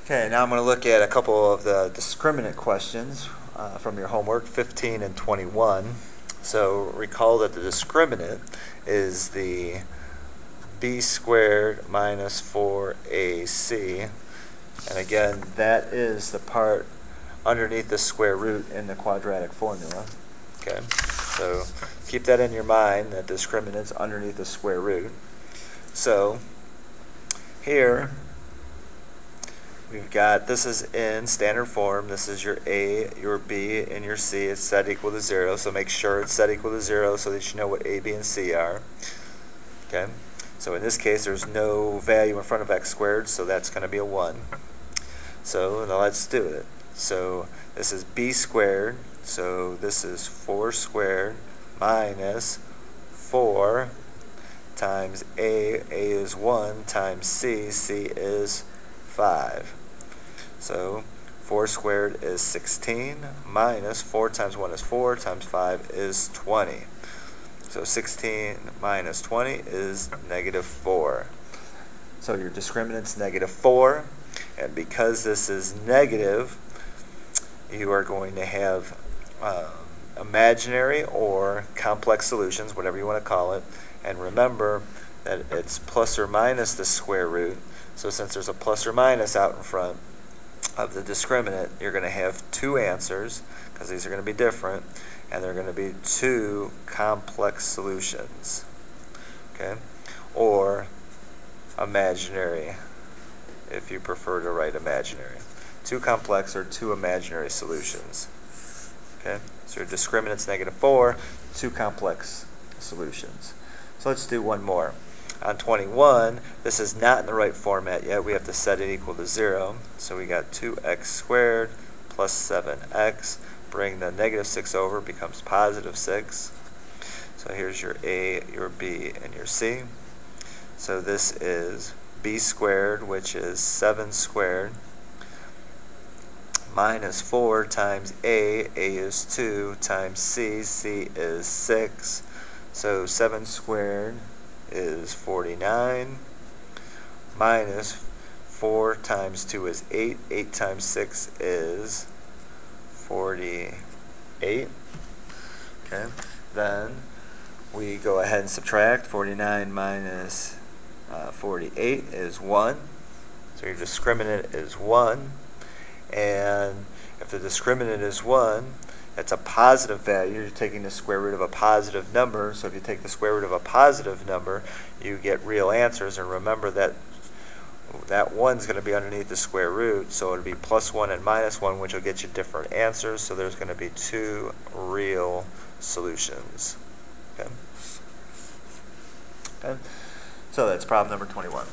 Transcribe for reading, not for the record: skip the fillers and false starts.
Okay, now I'm going to look at a couple of the discriminant questions from your homework, 15 and 21. So recall that the discriminant is the b squared minus 4ac. And again, that is the part underneath the square root in the quadratic formula. Okay, so keep that in your mind, that discriminant's underneath the square root. So here we've got, this is in standard form. This is your a, your b, and your c. It's set equal to 0, so make sure it's set equal to 0 so that you know what a, b, and c are. Okay, so in this case there's no value in front of x squared, so that's going to be a 1. So now let's do it. So this is b squared, so this is 4 squared minus 4 times a is 1, times c is 5. So 4 squared is 16, minus 4 times 1 is 4, times 5 is 20. So 16 minus 20 is negative 4. So your discriminant's negative 4, and because this is negative, you are going to have imaginary or complex solutions, whatever you want to call it. And remember that it's plus or minus the square root. So since there's a plus or minus out in front of the discriminant, you're going to have two answers, because these are going to be different, and they're going to be two complex solutions, okay, or imaginary, if you prefer to write imaginary. Two complex or two imaginary solutions. Okay, so your discriminant's negative 4, two complex solutions. So let's do one more. On 21, this is not in the right format yet. We have to set it equal to 0. So we got 2x squared plus 7x. Bring the negative 6 over, becomes positive 6. So here's your a, your b, and your c. So this is b squared, which is 7 squared, minus 4 times a is 2, times c is 6. So 7 squared is 49, minus 4 times 2 is 8, 8 times 6 is 48. Okay, then we go ahead and subtract. 49 minus 48 is 1. So your discriminant is 1. And if the discriminant is 1, that's a positive value. You're taking the square root of a positive number. So if you take the square root of a positive number, you get real answers. And remember that that 1 is going to be underneath the square root. So it'll be plus 1 and minus 1, which will get you different answers. So there's going to be two real solutions. Okay. So that's problem number 21.